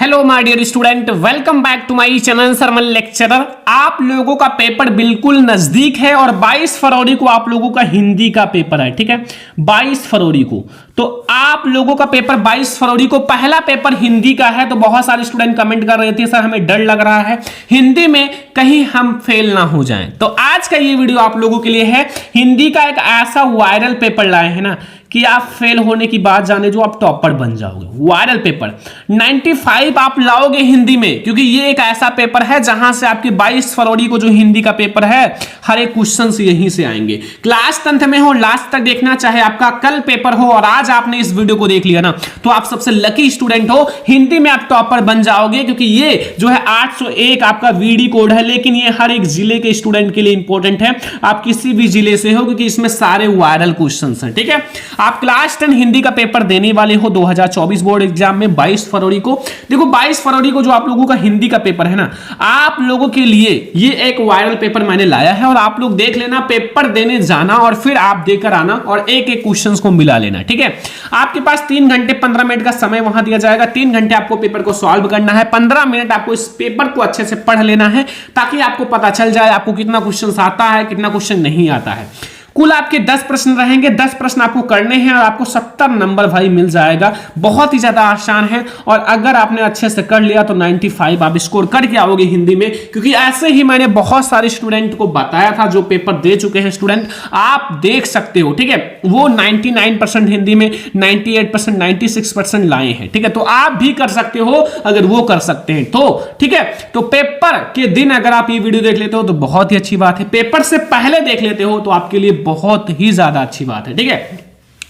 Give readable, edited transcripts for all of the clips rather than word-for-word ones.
Hello my dear student, welcome back to my channel सरमल lecturer. आप लोगों का पेपर बिल्कुल नजदीक है और 22 फरवरी को आप लोगों का हिंदी का पेपर है। ठीक है, 22 फरवरी को तो आप लोगों का पेपर 22 फरवरी को पहला पेपर हिंदी का है। तो बहुत सारे स्टूडेंट कमेंट कर रहे थे सर हमें डर लग रहा है हिंदी में कहीं हम फेल ना हो जाएं। तो आज का ये वीडियो आप लोगों के लिए है। हिंदी का एक ऐसा वायरल पेपर लाए हैं ना कि आप फेल होने की बात जाने जो आप टॉपर बन जाओगे। वायरल पेपर 95 आप लाओगे हिंदी में, क्योंकि ये एक ऐसा पेपर है जहां से आपके 22 फरवरी को जो हिंदी का पेपर है हर एक क्वेश्चन यहीं से आएंगे। क्लास 10th में हो लास्ट तक देखना, चाहे आपका कल पेपर हो और आज आपने इस वीडियो को देख लिया ना तो आप सबसे लकी स्टूडेंट हो, हिंदी में आप टॉपर बन जाओगे। क्योंकि ये जो है 801 आपका वीडी कोड है, लेकिन ये हर एक जिले के स्टूडेंट के लिए इंपॉर्टेंट है। आप किसी भी जिले से हो क्योंकि इसमें सारे वायरल क्वेश्चन हैं। ठीक है, आप क्लास 10 हिंदी का पेपर देने वाले हो 2024 बोर्ड एग्जाम में 22 फरवरी को। देखो 22 फरवरी को जो आप लोगों का हिंदी का पेपर है ना, आप लोगों के लिए ये एक वायरल पेपर मैंने लाया है और आप लोग देख लेना, पेपर देने जाना और फिर आप देकर आना और एक एक क्वेश्चंस को मिला लेना। ठीक है, आपके पास 3 घंटे 15 मिनट का समय वहां दिया जाएगा। 3 घंटे आपको पेपर को सॉल्व करना है, 15 मिनट आपको इस पेपर को अच्छे से पढ़ लेना है ताकि आपको पता चल जाए आपको कितना क्वेश्चन आता है कितना क्वेश्चन नहीं आता है। कुल आपके 10 प्रश्न रहेंगे, 10 प्रश्न आपको करने हैं और आपको 70 नंबर भाई मिल जाएगा। बहुत ही ज्यादा आसान है और अगर आपने अच्छे से कर लिया तो 95 आप स्कोर करके आओगे हिंदी में। क्योंकि ऐसे ही मैंने बहुत सारे स्टूडेंट को बताया था जो पेपर दे चुके हैं स्टूडेंट, आप देख सकते हो। ठीक है, वो 99% हिंदी में 98% 96% लाए हैं। ठीक है, तो आप भी कर सकते हो अगर वो कर सकते हैं तो। ठीक है, तो पेपर के दिन अगर आप ये वीडियो देख लेते हो तो बहुत ही अच्छी बात है, पेपर से पहले देख लेते हो तो आपके लिए बहुत ही ज्यादा अच्छी बात है। ठीक है,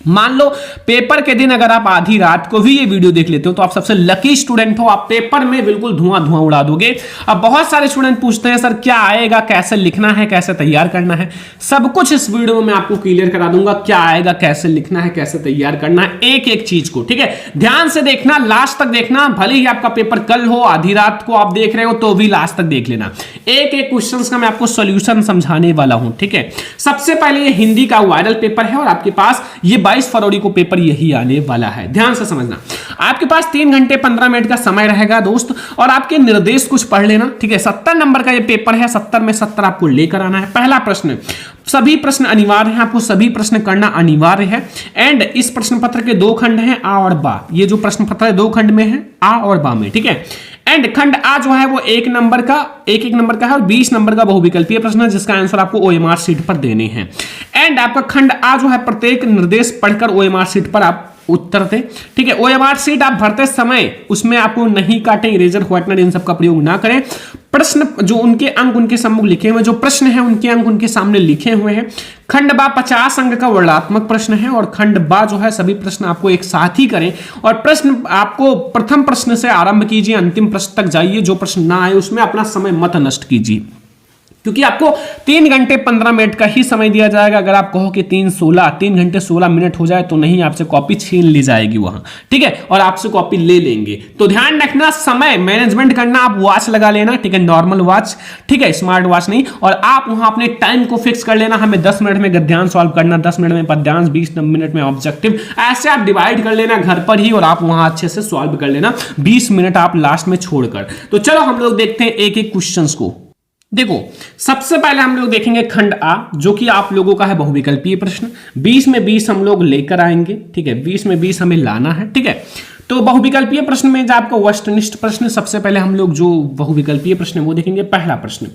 मान लो पेपर के दिन अगर आप आधी रात को भी ये वीडियो देख लेते हो तो आप सबसे लकी स्टूडेंट हो, आप पेपर में बिल्कुल धुआं धुआं उड़ा दोगे। अब बहुत सारे स्टूडेंट पूछते हैं सर क्या आएगा, कैसे लिखना है, कैसे तैयार करना है। सब कुछ इस वीडियो में मैं आपको क्लियर करा दूंगा, क्या आएगा, कैसे लिखना है, कैसे तैयार करना है, एक एक चीज को। ठीक है, ध्यान से देखना, लास्ट तक देखना। भले ही आपका पेपर कल हो, आधी रात को आप देख रहे हो तो भी लास्ट तक देख लेना। एक एक क्वेश्चन का मैं आपको सोल्यूशन समझाने वाला हूं। ठीक है, सबसे पहले ये हिंदी का वायरल पेपर है और आपके पास ये 22 फरवरी को पेपर यही आने वाला है। ध्यान से समझना, आपके पास 3 घंटे 15 मिनट का समय रहेगा दोस्त और आपके निर्देश कुछ पढ़ लेना। ठीक है, 70 नंबर का ये पेपर है, 70 में 70 आपको लेकर आना है। पहला प्रश्न, सभी प्रश्न अनिवार्य हैं, आपको सभी प्रश्न करना अनिवार्य है। एंड इस प्रश्न पत्र के 2 खंड हैं, आ और बा। ये जो प्रश्न पत्र है 2 खंड में है, आ और बा में। ठीक है, एंड खंड आ जो है वो 1 नंबर का एक नंबर का है और 20 नंबर का बहुविकल्पीय प्रश्न है जिसका आंसर आपको ओएमआर शीट पर देने हैं। एंड आपका खंड आ जो है प्रत्येक निर्देश पढ़कर ओएमआर शीट पर आप उत्तर दे। ठीक है, ओएमआर शीट आप भरते समय उसमें आपको नहीं काटे, इरेजर व्हाइटनर इन सब का प्रयोग ना करें। प्रश्न जो उनके अंक उनके सम्मुख लिखे हुए, जो प्रश्न है उनके अंक उनके सामने लिखे हुए हैं। खंड बा 50 अंक का वर्णात्मक प्रश्न है और खंड बा जो है सभी प्रश्न आपको एक साथ ही करें और प्रश्न आपको प्रथम प्रश्न से आरंभ कीजिए, अंतिम प्रश्न तक जाइए। जो प्रश्न ना आए उसमें अपना समय मत नष्ट कीजिए, क्योंकि आपको 3 घंटे 15 मिनट का ही समय दिया जाएगा। अगर आप कहो कि 3 घंटे 16 मिनट हो जाए तो नहीं, आपसे कॉपी छीन ली जाएगी वहां। ठीक है, और आपसे कॉपी ले लेंगे। तो ध्यान रखना, समय मैनेजमेंट करना, आप वॉच लगा लेना। ठीक है, नॉर्मल वॉच, ठीक है, स्मार्ट वॉच नहीं। और आप वहां अपने टाइम को फिक्स कर लेना, हमें 10 मिनट में गद्यांश सॉल्व करना, 10 मिनट में पद्यांश, 20 मिनट में ऑब्जेक्टिव। ऐसे आप डिवाइड कर लेना घर पर ही और आप वहां अच्छे से सॉल्व कर लेना, 20 मिनट आप लास्ट में छोड़कर। तो चलो हम लोग देखते हैं एक एक क्वेश्चन को। देखो सबसे पहले हम लोग देखेंगे खंड आ जो कि आप लोगों का है बहुविकल्पीय प्रश्न। 20 में 20 हम लोग लेकर आएंगे। ठीक है, 20 में 20 हमें लाना है। ठीक है, तो बहुविकल्पीय प्रश्न में जो आपको वस्तुनिष्ठ प्रश्न, सबसे पहले हम लोग जो बहुविकल्पीय प्रश्न वो देखेंगे। पहला प्रश्न,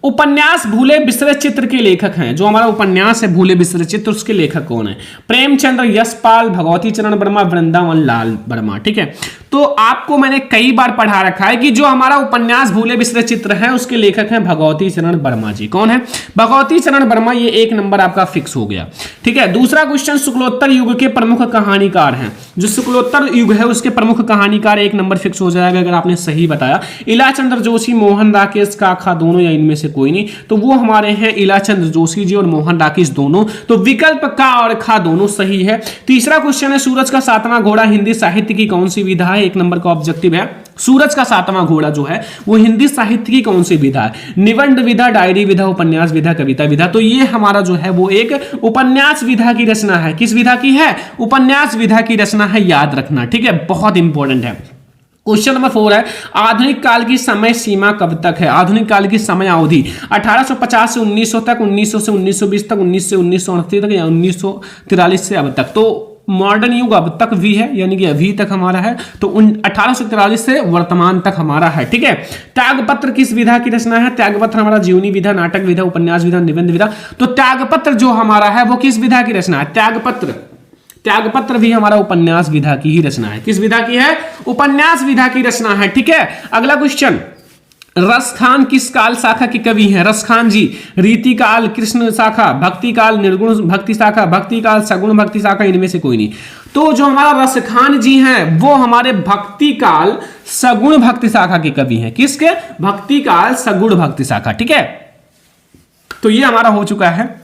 उपन्यास भूले बिसरे चित्र के लेखक हैं। जो हमारा उपन्यास है भूले बिसरे चित्र, उसके लेखक कौन है? प्रेमचंद्र, यशपाल, भगवती चरण वर्मा, वृंदावन लाल वर्मा। ठीक है, तो आपको मैंने कई बार पढ़ा रखा है कि जो हमारा उपन्यास भूले बिसरे चित्र है उसके लेखक हैं भगवती चरण वर्मा जी। कौन है? भगवती चरण वर्मा। ये 1 नंबर आपका फिक्स हो गया। ठीक है, दूसरा क्वेश्चन, शुक्लोत्तर युग के प्रमुख कहानीकार हैं। जो शुक्लोत्तर युग है उसके प्रमुख कहानीकार, 1 नंबर फिक्स हो जाएगा अगर आपने सही बताया। इलाचंद्र जोशी, मोहन राकेश, काका दोनों या इनमें से कोई नहीं, तो वो हमारे हैं इलाचंद्र जोशी जी और मोहन राकेश दोनों। तो विकल्प का और खा दोनों सही है। तीसरा क्वेश्चन है, सूरज का 7वां घोड़ा हिंदी साहित्य की कौन सी विधा है? 1 नंबर का ऑब्जेक्टिव है। सूरज का 7वां घोड़ा जो है वो हिंदी साहित्य की कौन सी विधा है? निबंध विधा, डायरी विधा, उपन्यास विधा, कविता विधा। तो ये हमारा जो है वो एक उपन्यास विधा की रचना है। किस विधा की है? उपन्यास विधा की रचना है, याद रखना। ठीक है, बहुत इंपॉर्टेंट है। क्वेश्चन नंबर 4 है, आधुनिक काल की समय सीमा कब तक है? आधुनिक काल की समय अवधि 1850 से 1900 तक, 1900 से 1920 तक, 1900 से 1989 तक, या 1943 से अब तक। तो मॉडर्न युग अब तक भी है, यानी कि अभी तक हमारा है, तो 1843 से वर्तमान तक हमारा है, ठीक है। त्यागपत्र किस विधा की रचना है? त्यागपत्र हमारा जीवनी विधा, नाटक विधा, उपन्यास विधा, निबंध विधा। तो त्यागपत्र जो हमारा है वो किस विधा की रचना है? त्यागपत्र भी हमारा उपन्यास विधा की ही रचना है। किस विधा की है? उपन्यास विधा की रचना है, ठीक है। अगला क्वेश्चन, रसखान किस काल शाखा के कवि हैं? रसखान जी रीति काल कृष्ण शाखा, भक्ति काल निर्गुण भक्ति शाखा, भक्ति काल सगुण भक्ति शाखा, इनमें से कोई नहीं। तो जो हमारा रसखान जी हैं वो हमारे भक्ति काल सगुण भक्ति शाखा के कवि हैं। किसके? भक्ति काल सगुण भक्ति शाखा, ठीक है। तो ये हमारा हो चुका है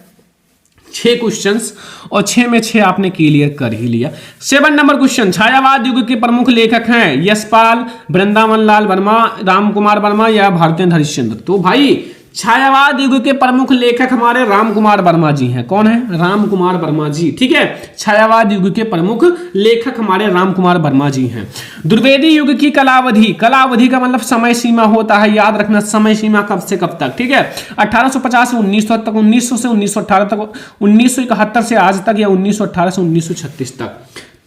6 क्वेश्चंस, और 6 में 6 आपने क्लियर कर ही लिया। 7 नंबर क्वेश्चन, छायावाद युग के प्रमुख लेखक हैं यशपाल, वृंदावन लाल वर्मा, राम कुमार वर्मा या भारतेंद्र हरिश्चंद्र? तो भाई छायावाद युग के प्रमुख लेखक हमारे राम कुमार वर्मा जी हैं। कौन है? राम कुमार वर्मा जी, ठीक है। छायावाद युग के प्रमुख लेखक हमारे राम कुमार वर्मा जी हैं। द्विवेदी युग की कलावधि, कलावधि का मतलब समय सीमा होता है, याद रखना समय सीमा कब से कब तक, ठीक है। 1850 से 1900 तक, 1900 से 1918 तक, 1971 से आज तक, या 1918 से 1936 तक।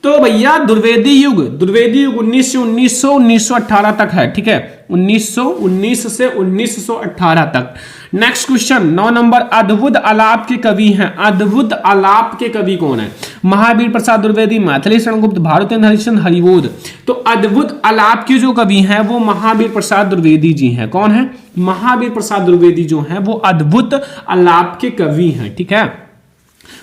तो भैया द्विवेदी युग 1900 1918 तक है, ठीक है। 1919 से 1918 तक। नेक्स्ट क्वेश्चन 9 नंबर, अद्भुत आलाप के कवि हैं। अद्भुत आलाप के कवि कौन है? महावीर प्रसाद द्विवेदी, मैथिली शरण गुप्त, भारतेंद्र हरिश्चंद्र, हरिबोध। तो अद्भुत आलाप के जो कवि हैं वो महावीर प्रसाद द्विवेदी जी हैं। कौन है? महावीर प्रसाद द्विवेदी जो हैं वो अद्भुत आलाप के कवि हैं, ठीक है।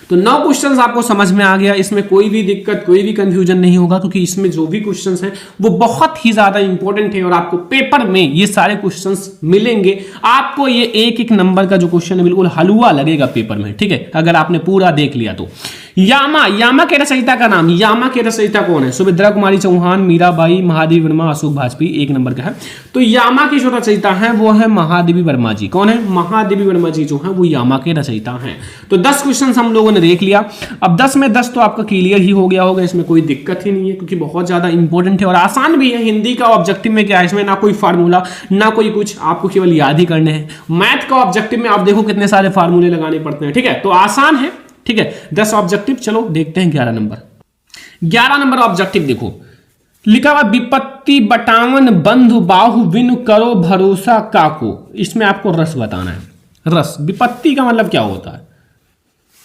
तो 9 क्वेश्चंस आपको समझ में आ गया। इसमें कोई भी दिक्कत, कोई भी कंफ्यूजन नहीं होगा, क्योंकि इसमें जो भी क्वेश्चंस हैं वो बहुत ही ज्यादा इंपॉर्टेंट है, और आपको पेपर में ये सारे क्वेश्चंस मिलेंगे। आपको ये एक एक नंबर का जो क्वेश्चन है बिल्कुल हलवा लगेगा पेपर में, ठीक है, अगर आपने पूरा देख लिया तो। यामा के रचयिता का नाम, यामा के रचयिता कौन है? सुभद्रा कुमारी चौहान, मीराबाई, महादेवी वर्मा, अशोक वाजपेयी, 1 नंबर का है। तो यामा के जो रचयिता हैं वो है महादेवी वर्मा जी। कौन है? महादेवी वर्मा जी जो हैं वो यामा के रचयिता हैं। तो 10 क्वेश्चन हम लोगों ने देख लिया। अब 10 में 10 तो आपका क्लियर ही हो गया होगा, इसमें कोई दिक्कत ही नहीं है, क्योंकि बहुत ज्यादा इंपॉर्टेंट है और आसान भी है। हिंदी का ऑब्जेक्टिव में क्या है, इसमें ना कोई फार्मूला ना कोई कुछ, आपको केवल याद ही करने हैं। मैथ का ऑब्जेक्टिव में आप देखो कितने सारे फार्मूले लगाने पड़ते हैं, ठीक है। तो आसान है, ठीक है। 10 ऑब्जेक्टिव। चलो देखते हैं 11 नंबर। 11 नंबर ऑब्जेक्टिव देखो, लिखा हुआ विपत्ति बटावन बंधु बाहु बिनु करो भरोसा काको। इसमें आपको रस बताना है। रस, विपत्ति का मतलब क्या होता है?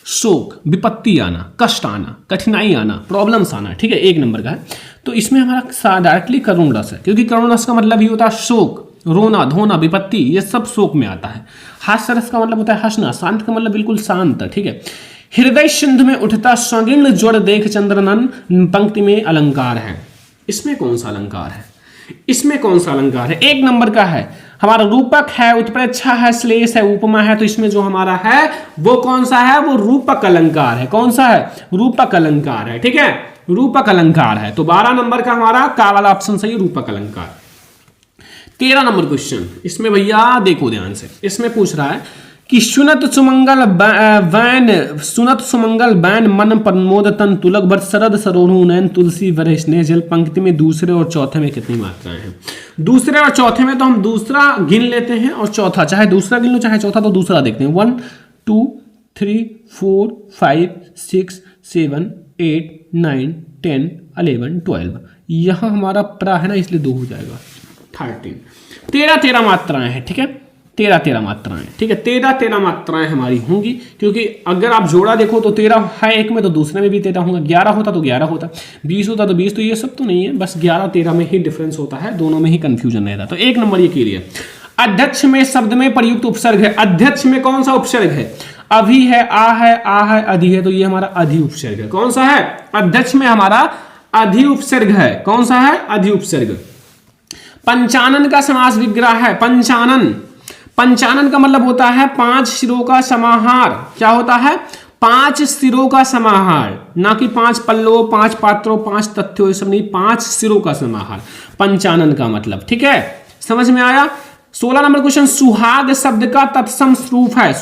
शोक, विपत्ति आना, कष्ट आना, कठिनाई आना, प्रॉब्लम्स आना, ठीक है, 1 नंबर का है। तो इसमें हमारा डायरेक्टली करुण रस है, क्योंकि करुण रस का मतलब ही होता है शोक, रोना धोना, विपत्ति, ये सब शोक में आता है। हास्य रस का मतलब होता है हंसना, शांत का मतलब बिल्कुल शांत, ठीक है। हृदय सिंधु में उठता स्वगिर्ण जोड़ देख चंद्रनन, पंक्ति में अलंकार है। इसमें कौन सा अलंकार है? इसमें कौन सा अलंकार है? 1 नंबर का है हमारा रूपक है, उत्प्रेक्षा है, श्लेष है, उपमा है। तो इसमें जो हमारा है वो कौन सा है? वो रूपक अलंकार है। कौन सा है? रूपक अलंकार है, ठीक है, रूपक अलंकार है। तो 12 नंबर का हमारा का वाला ऑप्शन सही, रूपक अलंकार। 13 नंबर क्वेश्चन, इसमें भैया देखो ध्यान से, इसमें पूछ रहा है कि सुनत सुमंगल बैन मन प्रमोद तन तुलक भर शरद सरोनु नयन तुलसी वर स्नेह जल। पंक्ति में दूसरे और चौथे में कितनी मात्राएं हैं? दूसरे और चौथे में तो हम दूसरा गिन लेते हैं, और चौथा चाहे दूसरा गिन लो चाहे चौथा, तो दूसरा देखते हैं। 1 2 3 4 5 6 7 8 9 10 11 12। यहां हमारा प्रा है ना, इसलिए 2 हो जाएगा। 13 13 मात्राएं हैं, ठीक है, 13 मात्राएं, ठीक है, 13 मात्राएं हमारी होंगी। क्योंकि अगर आप जोड़ा देखो तो 13 है एक में, तो दूसरे में भी 13 होगा। 11 होता तो 11 होता, 20 होता तो 20। तो ये सब तो नहीं है, बस 11-13 में ही डिफरेंस होता है, दोनों में ही कंफ्यूजन रहता। तो 1 नंबर ये क्लियर। अध्यक्ष में शब्द में प्रयुक्त उपसर्ग है। अध्यक्ष में कौन सा उपसर्ग है? अभी है, आ है, अधि है। तो ये हमारा अधि उपसर्ग है। कौन सा है? अध्यक्ष में हमारा अधि उपसर्ग है। कौन सा है? अधि उपसर्ग। पंचानन का समास विग्रह है। पंचानन का मतलब होता है 5 सिरों का समाहार। क्या होता है? 5 सिरों का समाहार, ना कि 5 पल्लों, 5 पात्रों, 5 तथ्यों, ये सब नहीं, 5 सिरों का समाहार पंचानन का मतलब, ठीक है, समझ में आया। 16 नंबर क्वेश्चन, सुहाग शब्द का तत्सम रूप है।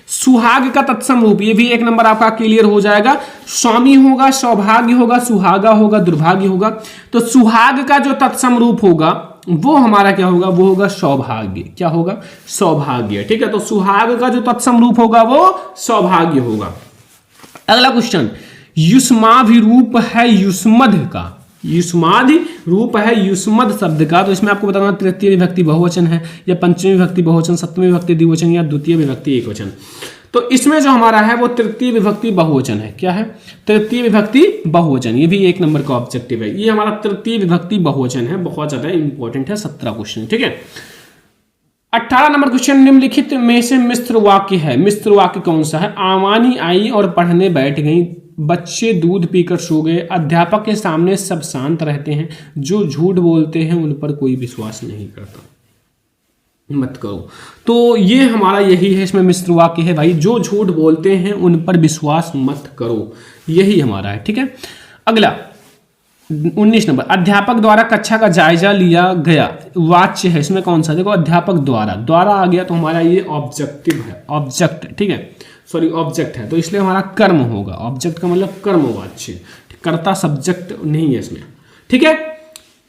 सुहाग का तत्सम रूप, ये भी 1 नंबर आपका क्लियर हो जाएगा। स्वामी होगा, सौभाग्य होगा, सुहागा होगा, दुर्भाग्य होगा। तो सुहाग का जो तत्सम रूप होगा वो हमारा क्या होगा, वो होगा सौभाग्य। क्या होगा, सौभाग्य। ठीक है, तो सुहाग का जो तत्सम रूप होगा वो सौभाग्य होगा। अगला क्वेश्चन, युष्माभि रूप है युष्मद का, युष्मादि रूप है युष्मद शब्द का, तो इसमें आपको बताना तृतीय विभक्ति बहुवचन है या पंचमी विभक्ति बहुवचन, सप्तमी विभक्ति द्विवचन या द्वितीय विभक्ति एकवचन। तो इसमें जो हमारा है वो तृतीय विभक्ति बहुवचन है। क्या है, तृतीय विभक्ति बहुवचन। ये भी 1 नंबर का ऑब्जेक्टिव है, ये हमारा तृतीय विभक्ति बहुवचन है, बहुत ज्यादा इंपॉर्टेंट है। 17 क्वेश्चन। ठीक है, 18 नंबर क्वेश्चन, निम्नलिखित में से मिश्र वाक्य है। मिश्र वाक्य कौन सा है, आमानी आई और पढ़ने बैठ गई, बच्चे दूध पीकर सो गए, अध्यापक के सामने सब शांत रहते हैं, जो झूठ बोलते हैं उन पर कोई विश्वास नहीं करता, मत करो। तो ये हमारा यही है, इसमें मिश्र वाक्य है भाई, जो झूठ बोलते हैं उन पर विश्वास मत करो, यही हमारा है। ठीक है, अगला 19 नंबर, अध्यापक द्वारा कक्षा का जायजा लिया गया, वाच्य है, इसमें कौन सा, देखो अध्यापक द्वारा, द्वारा आ गया तो हमारा ये ऑब्जेक्टिव है, ऑब्जेक्ट। ठीक है, सॉरी ऑब्जेक्ट है, तो इसलिए हमारा कर्म होगा। ऑब्जेक्ट का मतलब कर्मवाच्य, कर्ता सब्जेक्ट नहीं है इसमें। ठीक है,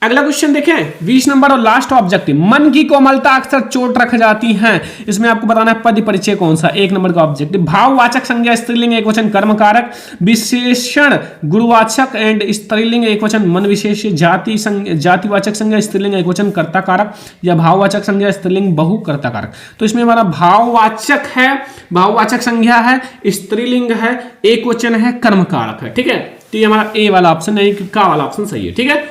अगला क्वेश्चन देखें, 20 नंबर और लास्ट ऑब्जेक्टिव, मन की कोमलता अक्सर चोट रख जाती है, इसमें आपको बताना है पद परिचय कौन सा, 1 नंबर का ऑब्जेक्टिव। भाववाचक संज्ञा स्त्रीलिंग एकवचन कर्मकारक, विशेषण गुरुवाचक एंड स्त्रीलिंग एकवचन मन विशेष, जातिवाचक संज्ञा स्त्रीलिंग एकवचन कर्ताकारक या भाववाचक संज्ञा स्त्रीलिंग बहु कर्ताकारक। तो इसमें हमारा भाववाचक है, भाववाचक संज्ञा है, स्त्रीलिंग है, एकवचन है, कर्मकारक है। ठीक है, तो ये हमारा ए वाला ऑप्शन है, का वाला ऑप्शन सही है। ठीक है,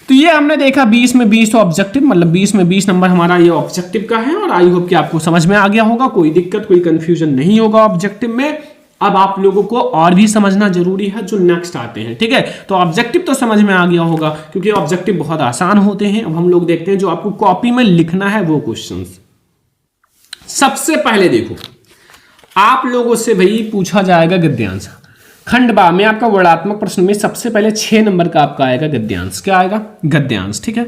तो ये हमने देखा 20 में 20 ऑब्जेक्टिव, मतलब 20 में 20 नंबर हमारा ये ऑब्जेक्टिव का है। और आई होप कि आपको समझ में आ गया होगा, कोई दिक्कत कोई कंफ्यूजन नहीं होगा ऑब्जेक्टिव में। अब आप लोगों को और भी समझना जरूरी है जो नेक्स्ट आते हैं। ठीक है, तो ऑब्जेक्टिव तो समझ में आ गया होगा क्योंकि ऑब्जेक्टिव बहुत आसान होते हैं। अब हम लोग देखते हैं जो आपको कॉपी में लिखना है वो क्वेश्चन। सबसे पहले देखो, आप लोगों से भाई पूछा जाएगा गद्यांश। खंड बा में आपका वर्णात्मक प्रश्न में सबसे पहले 6 नंबर का आपका आएगा गद्यांश। क्या आएगा, गद्यांश। ठीक है,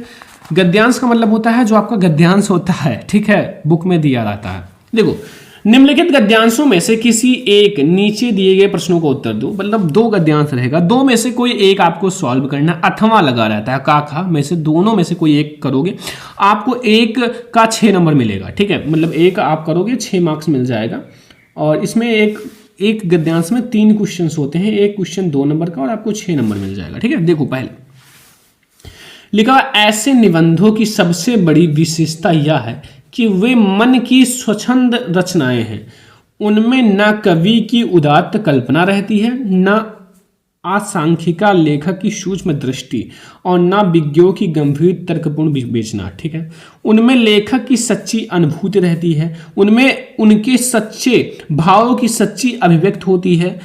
गद्यांश का मतलब होता है जो आपका गद्यांश होता है। ठीक है, बुक में दिया रहता है। देखो, निम्नलिखित गद्यांशों में से किसी एक नीचे दिए गए प्रश्नों को उत्तर दो, मतलब 2 गद्यांश रहेगा, 2 में से कोई एक आपको सॉल्व करना, अथवा लगा रहता है, का खा में से दोनों में से कोई एक करोगे, आपको 1 का 6 नंबर मिलेगा। ठीक है, मतलब 1 आप करोगे 6 मार्क्स मिल जाएगा। और इसमें एक गद्यांश में 3 क्वेश्चन होते हैं, एक क्वेश्चन 2 नंबर का और आपको 6 नंबर मिल जाएगा। ठीक है, देखो पहले लिखा, ऐसे निबंधों की सबसे बड़ी विशेषता यह है कि वे मन की स्वच्छंद रचनाएं हैं, उनमें न कवि की उदात्त कल्पना रहती है, न आसांख्यिका लेखक की सूक्ष्म दृष्टि और न विज्ञों की गंभीर तर्कपूर्ण विवेचना। ठीक है, उनमें लेखक की सच्ची अनुभूति रहती है, उनमें उनके सच्चे भावों की सच्ची अभिव्यक्त होती है,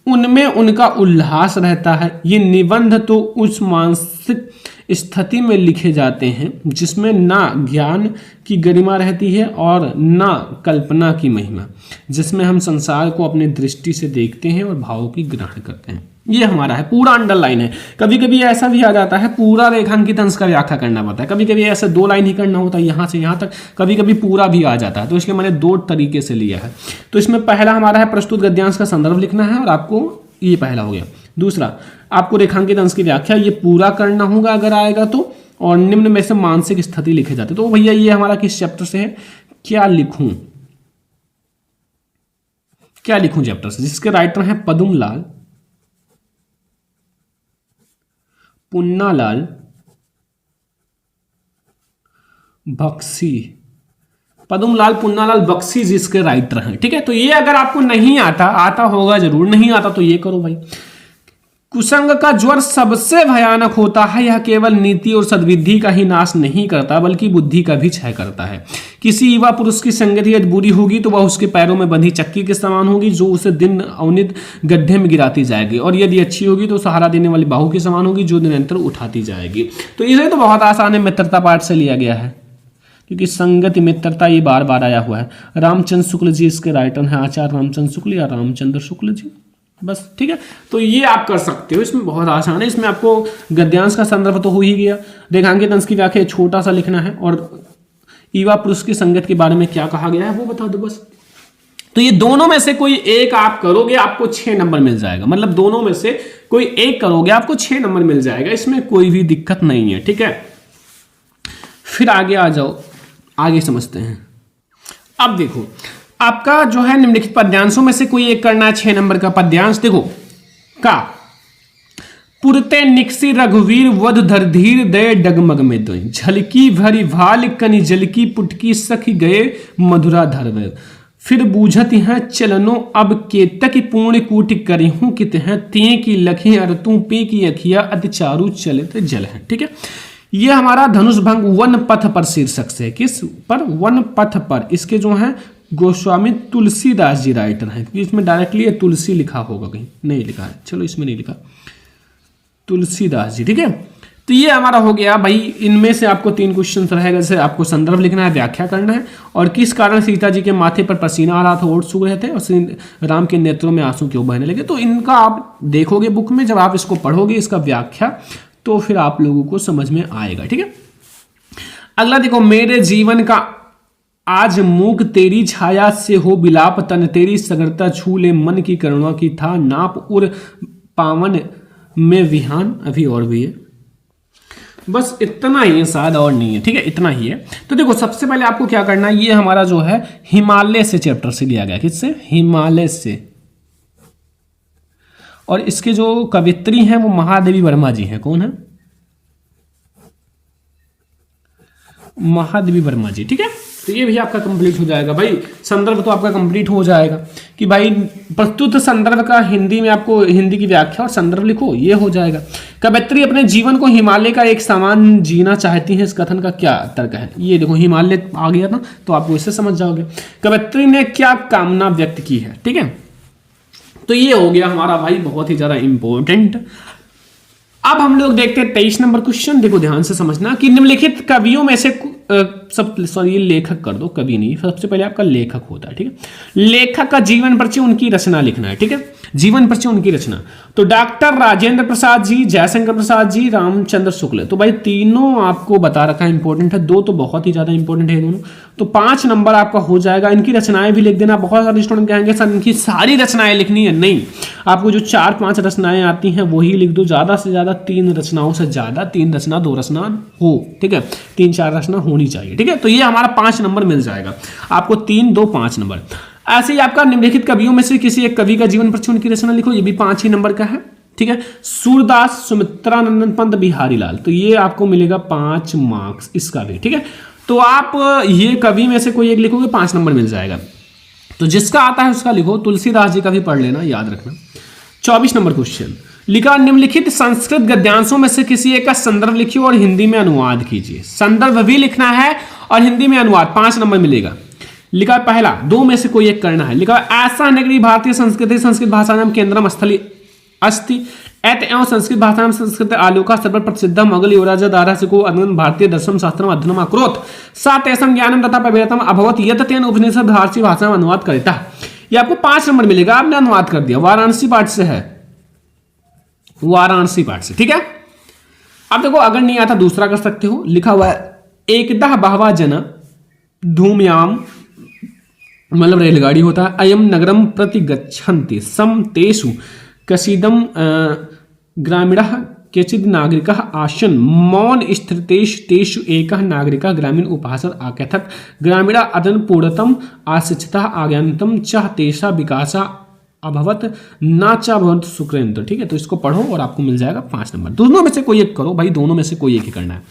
उनमें उनका उल्लास रहता है। ये निबंध तो उस मानसिक स्थिति में लिखे जाते हैं जिसमें ना ज्ञान की गरिमा रहती है और ना कल्पना की महिमा, जिसमें हम संसार को अपने दृष्टि से देखते हैं और भावों की ग्रहण करते हैं। ये हमारा है, पूरा अंडरलाइन है। कभी कभी ऐसा भी आ जाता है पूरा रेखांकित अंश का व्याख्या करना पड़ता है, कभी कभी ऐसा 2 लाइन ही करना होता है यहाँ से यहाँ तक, कभी कभी पूरा भी आ जाता है। तो इसलिए मैंने 2 तरीके से लिया है। तो इसमें पहला हमारा है प्रस्तुत गद्यांश का संदर्भ लिखना है और आपको ये पहला हो गया। दूसरा, आपको रेखांकित अंश की व्याख्या ये पूरा करना होगा अगर आएगा तो, और निम्न में से मानसिक स्थिति लिखे जाते। तो भैया ये हमारा किस चैप्टर से है, क्या लिखूं चैप्टर से, जिसके राइटर हैं पदुमलाल, पुन्नालाल बख्शी, पदुमलाल पुन्नालाल बख्शी जिसके राइटर हैं। ठीक है, तो ये अगर आपको नहीं आता होगा जरूर, नहीं आता तो ये करो भाई। कुसंग का ज्वर सबसे भयानक होता है, यह केवल नीति और सद्विधि का ही नाश नहीं करता बल्कि बुद्धि का भी क्षय करता है। किसी युवा पुरुष की संगति यदि बुरी होगी तो वह उसके पैरों में बंधी चक्की के समान होगी जो उसे दिन अवनित गड्ढे में गिराती जाएगी, और यदि अच्छी होगी तो सहारा देने वाली बाहू के समान होगी जो निरंतर उठाती जाएगी। तो इसे तो बहुत आसान है, मित्रता पाठ से लिया गया है क्योंकि संगति मित्रता ये बार बार आया हुआ है। रामचंद्र शुक्ल जी इसके राइटर हैं, आचार्य रामचंद्र शुक्ल या रामचंद्र शुक्ल जी, बस। ठीक है, तो ये आप कर सकते हो, इसमें बहुत आसान है। इसमें आपको गद्यांश का संदर्भ तो हो ही गया, रेखांकित अंश की व्याख्या छोटा सा लिखना है और युवा पुरुष की संगत के बारे में क्या कहा गया है वो बता दो बस। तो ये दोनों में से कोई एक आप करोगे आपको 6 नंबर मिल जाएगा, मतलब दोनों में से कोई एक करोगे आपको 6 नंबर मिल जाएगा, इसमें कोई भी दिक्कत नहीं है, ठीक है। फिर आगे आ जाओ, आगे समझते हैं। अब देखो आपका जो है निम्नलिखित पद्यांशों में से कोई एक करना है 6 नंबर का पद्यांश। देखो का पुरते निकसी रघुवीर वध धरधीर दय डगमग में दो झलकी भरी भाल कनि जलकी पुटकी सखी गए मधुरा धरवे फिर बूझत हैं चलनो अब केतक पूर्ण कूट करी हूं कित हैं तिये की लखी अरतू पे की अखिया अति चारु चलित जल है, ठीक है। ये हमारा धनुष भंग वन पथ पर शीर्षक से, किस पर, वन पथ पर। इसके जो है गोस्वामी तुलसीदास जी राइटर हैं, इसमें डायरेक्टली तुलसी लिखा होगा, कहीं नहीं लिखा है, चलो इसमें नहीं लिखा, तुलसीदास जी, ठीक है। तो ये हमारा हो गया भाई। इनमें से आपको 3 क्वेश्चन रहेगा, जैसे आपको संदर्भ लिखना है, व्याख्या करना है, और किस कारण सीता जी के माथे पर पसीना आ रहा था, ओट सूख रहे थे, और राम के नेत्रों में आंसू क्यों बहने लगे। तो इनका आप देखोगे बुक में, जब आप इसको पढ़ोगे इसका व्याख्या, तो फिर आप लोगों को समझ में आएगा, ठीक है। अगला देखो, मेरे जीवन का आज मूक तेरी छाया से हो बिलाप तन तेरी सगरता छू ले मन की करुणा की था नाप उर पावन में विहान। अभी और भी है, बस इतना ही है, शायद और नहीं है, ठीक है, इतना ही है। तो देखो सबसे पहले आपको क्या करना है, ये हमारा जो है हिमालय से चैप्टर से लिया गया, किससे, हिमालय से। और इसके जो कवित्री हैं वो महादेवी वर्मा जी हैं। कौन है, महादेवी वर्मा जी, ठीक है। तो ये भी आपका कंप्लीट हो जाएगा भाई। संदर्भ तो आपका कंप्लीट हो जाएगा कि भाई प्रस्तुत संदर्भ का हिंदी में आपको हिंदी की व्याख्या और संदर्भ लिखो, ये हो जाएगा। कवयित्री अपने जीवन को हिमालय का एक सामान जीना चाहती है, इस कथन का क्या तर्क है। ये देखो हिमालय आ गया ना, तो आप इससे समझ जाओगे कवयित्री ने क्या कामना व्यक्त की है, ठीक है। तो ये हो गया हमारा भाई बहुत ही ज्यादा इंपॉर्टेंट। अब हम लोग देखते हैं 23 नंबर क्वेश्चन। देखो ध्यान से समझना कि निम्नलिखित कवियों में से सॉरी लेखक कर दो, कवि नहीं, सबसे पहले आपका लेखक होता है, ठीक है। लेखक का जीवन परिचय, उनकी रचना लिखना है, ठीक है, जीवन परिचय उनकी रचना। तो डॉक्टर राजेंद्र प्रसाद जी, जयशंकर प्रसाद जी, रामचंद्र शुक्ल। तो भाई तीनों आपको बता रखा है, इंपॉर्टेंट है, 2 तो बहुत ही ज्यादा इंपॉर्टेंट है दोनों। तो 5 नंबर आपका हो जाएगा। इनकी रचनाएं भी लिख देना। बहुत सारे स्टूडेंट कहेंगे सर इनकी सारी रचनाएं लिखनी है, नहीं, आपको जो 4-5 रचनाएं आती हैं वही लिख दो, ज्यादा से ज्यादा 3 रचनाओं से ज्यादा, 3 रचना 2 रचना हो, ठीक है, 3-4 रचना होनी चाहिए, ठीक है। तो ये हमारा 5 नंबर मिल जाएगा आपको, 3, 2, 5 नंबर। ऐसे ही आपका निम्नलिखित कवियों में से किसी एक कवि का जीवन परिचय उनकी रचना लिखो, ये भी 5 ही नंबर का है, ठीक है। सूरदास, सुमित्रानंदन पंत, बिहारी लाल, तो ये आपको मिलेगा 5 मार्क्स इसका भी, ठीक है। तो आप ये कवि में से कोई एक लिखोगे 5 नंबर मिल जाएगा। तो जिसका आता है उसका लिखो। तुलसीदास जी का भी पढ़ लेना, याद रखना। 24 नंबर क्वेश्चन लिखा, निम्नलिखित संस्कृत गद्यांशों में से किसी एक का संदर्भ लिखिए और हिंदी में अनुवाद कीजिए। संदर्भ भी लिखना है और हिंदी में अनुवाद, 5 नंबर मिलेगा। लिखा पहला, 2 में से कोई एक करना है। लिखा ऐसा नगरी भारतीय संस्कृति संस्कृत भाषा नाम केंद्रम स्थली अस्ति एत एवं संस्कृत भाषा नाम संस्कृत आलोका सर्व प्रसिद्ध मोगल युवराज दारा सिको अध्ययन भारतीय दर्शन शास्त्रम अध्ययनम अकरोत् सा तेषां ज्ञानम तथा प्रवेशम अभवत यत तेन उपनिषद भारती भाषा में अनुवाद करता। ये आपको 5 नंबर मिलेगा, आपने अनुवाद कर दिया, वाराणसी पाठ से है, वाराणसी पाठ से, ठीक है। अब देखो अगर नहीं आता दूसरा कर सकते हो। लिखा हुआ है एकदा बहवा जना धूमयाम, मतलब रेलगाड़ी होता है, अयम नगरम प्रति गच्छन्ति सम तेषु कसीदम ग्रामीणः केचिद नागरिकः आसन मौन स्थितेषु तेषु एकः नागरिकः ग्रामीण उपासत आकथत ग्रामीणा अदन पूर्णतम आशिक्षितः आज्ञानतम च तेषा विकासा अभवत ना चा भवंत सुक्रेंद्र, ठीक है। तो इसको पढ़ो और आपको मिल जाएगा 5 नंबर। दोनों में से कोई एक करो भाई, दोनों में से कोई एक ही करना है।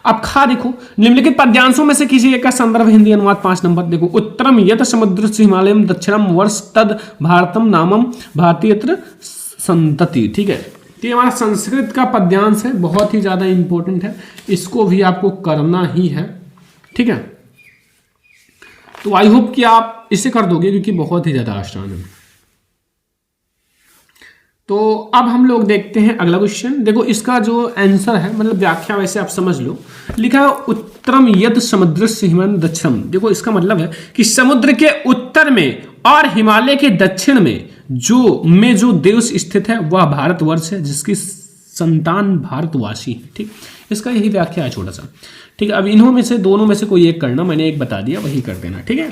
अब खा देखो, निम्नलिखित पद्यांशों में से किसी एक का संदर्भ हिंदी अनुवाद 5 नंबर। देखो उत्तरम यत समुद्र से हिमालयम दक्षिणम वर्ष तद भारतम नामम भारतीयत्र संतति, ठीक है। तो ये हमारा संस्कृत का पद्यांश है, बहुत ही ज्यादा इंपॉर्टेंट है, इसको भी आपको करना ही है, ठीक है। तो आई होप कि आप इसे कर दोगे क्योंकि बहुत ही ज्यादा आसान है। तो अब हम लोग देखते हैं अगला क्वेश्चन। देखो इसका जो आंसर है, मतलब व्याख्या वैसे आप समझ लो। लिखा है उत्तरम यद समुद्र से हिमालय दक्षिणम। देखो इसका मतलब है कि समुद्र के उत्तर में और हिमालय के दक्षिण में जो देश स्थित है वह भारतवर्ष है, जिसकी संतान भारतवासी है, ठीक। इसका यही व्याख्या है छोटा सा, ठीक है। अब इन्हों में से दोनों में से कोई एक करना, मैंने एक बता दिया, वही कर देना, ठीक है।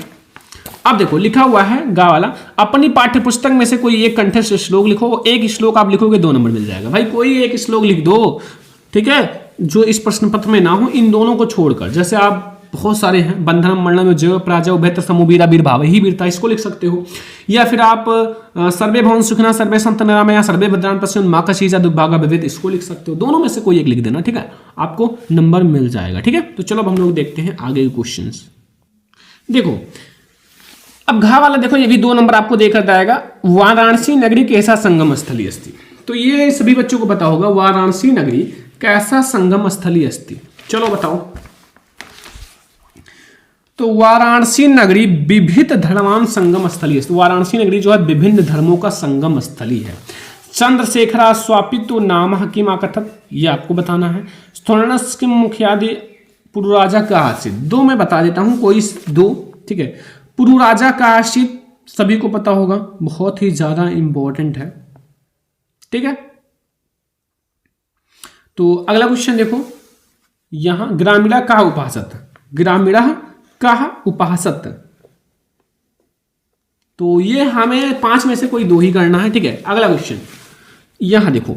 अब देखो लिखा हुआ है गा वाला, अपनी पाठ्य पुस्तक में से कोई एक कंठस्थ श्लोक लिखो। एक श्लोक आप लिखोगे 2 नंबर मिल जाएगा भाई, कोई एक श्लोक लिख दो, ठीक है, जो इस प्रश्न पत्र में ना हो, इन दोनों को छोड़कर। जैसे आप बहुत सारे हैं, बंधनम मरणम जय प्राजय उभयत्र समूवीरा वीरभाव ही वीरता, इसको लिख सकते हो। या फिर आप सर्वे भवन सुखना सर्वे संत निरामया सर्वे भद्रान पश्यन् माँ कशीजा दुर्भागा भवेत्, इसको लिख सकते हो। दोनों में से कोई एक लिख देना, ठीक है, आपको नंबर मिल जाएगा। ठीक है, तो चलो अब हम लोग देखते हैं आगे के क्वेश्चन। देखो अब घा वाला देखो, ये भी 2 नंबर आपको देकर जाएगा। वाराणसी नगरी कैसा संगम स्थली अस्ति, तो ये सभी बच्चों को पता होगा, वाराणसी नगरी कैसा संगम स्थली अस्ति। चलो बताओ, तो वाराणसी नगरी विविध धर्मान संगम स्थली है। वाराणसी नगरी जो है विभिन्न धर्मों का संगम स्थली है। चंद्रशेखरा स्वापित्व नाम किम आकथत, ये आपको बताना है। स्थोर्णस किम मुख्यादि पुरुराजा का आशित, 2 मैं बता देता हूं, कोई 2, ठीक है। पुरुराजा का आशित सभी को पता होगा, बहुत ही ज्यादा इंपॉर्टेंट है, ठीक है। तो अगला क्वेश्चन देखो, यहां ग्रामीणा का उपासत, ग्रामीणा कहा उपासत, तो ये हमें 5 में से कोई 2 ही करना है, ठीक है। अगला क्वेश्चन यहां देखो,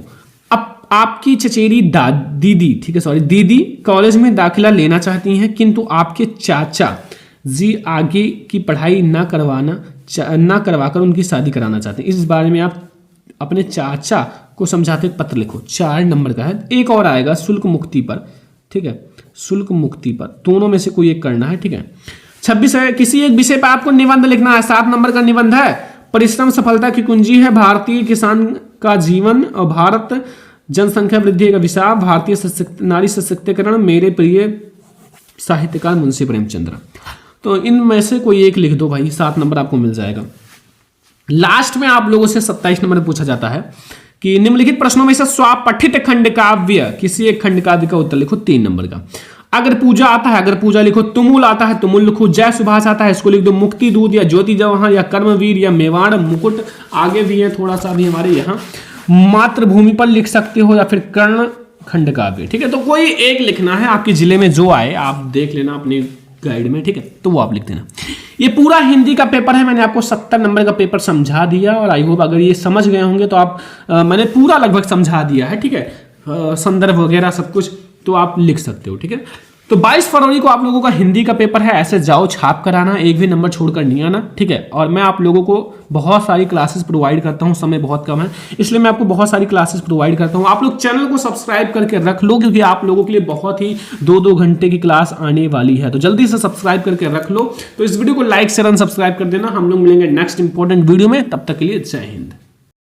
अब आपकी चचेरी दीदी, ठीक है, सॉरी दीदी कॉलेज में दाखिला लेना चाहती हैं, किंतु आपके चाचा जी आगे की पढ़ाई ना करवाकर उनकी शादी कराना चाहते हैं। इस बारे में आप अपने चाचा को समझाते पत्र लिखो। 4 नंबर का है। एक और आएगा शुल्क मुक्ति पर, ठीक है, शुल्क मुक्ति पर, दोनों में से कोई एक करना है, ठीक है। 26 है, किसी एक विषय पर आपको निबंध लिखना है। 7 नंबर का निबंध है, परिश्रम सफलता की कुंजी है, भारतीय किसान का जीवन और भारत जनसंख्या वृद्धि का विषय, भारतीय नारी सशक्तिकरण, मेरे प्रिय साहित्यकार मुंशी प्रेमचंद्र। तो इनमें से कोई एक लिख दो भाई, 7 नंबर आपको मिल जाएगा। लास्ट में आप लोगों से 27 नंबर पूछा जाता है कि निम्नलिखित प्रश्नों में से स्वपठित खंड काव्य, किसी एक खंड काव्य का उत्तर लिखो, 3 नंबर का। अगर पूजा आता है, अगर पूजा लिखो। तुमुल आता है, तुमुल लिखो। जय सुभाष आता है, इसको लिख दो। मुक्ति दूत या ज्योति जवाहर या कर्मवीर या मेवाड़ मुकुट, आगे भी है थोड़ा सा भी हमारे यहाँ। मातृभूमि पर लिख सकते हो या फिर कर्ण खंड काव्य, ठीक है। तो कोई एक लिखना है, आपके जिले में जो आए आप देख लेना अपने गाइड में, ठीक है, तो वो आप लिख देना। ये पूरा हिंदी का पेपर है, मैंने आपको 70 नंबर का पेपर समझा दिया, और आई होप अगर ये समझ गए होंगे तो आप मैंने पूरा लगभग समझा दिया है, ठीक है, संदर्भ वगैरह सब कुछ, तो आप लिख सकते हो, ठीक है। तो 22 फरवरी को आप लोगों का हिंदी का पेपर है, ऐसे जाओ छाप कर आना, एक भी नंबर छोड़कर नहीं आना, ठीक है। और मैं आप लोगों को बहुत सारी क्लासेस प्रोवाइड करता हूं, समय बहुत कम है इसलिए मैं आपको बहुत सारी क्लासेस प्रोवाइड करता हूं। आप लोग चैनल को सब्सक्राइब करके रख लो, क्योंकि आप लोगों के लिए बहुत ही 2-2 घंटे की क्लास आने वाली है, तो जल्दी से सब्सक्राइब करके रख लो। तो इस वीडियो को लाइक शेयर एंड सब्सक्राइब कर देना। हम लोग मिलेंगे नेक्स्ट इंपॉर्टेंट वीडियो में, तब तक के लिए जय हिंद।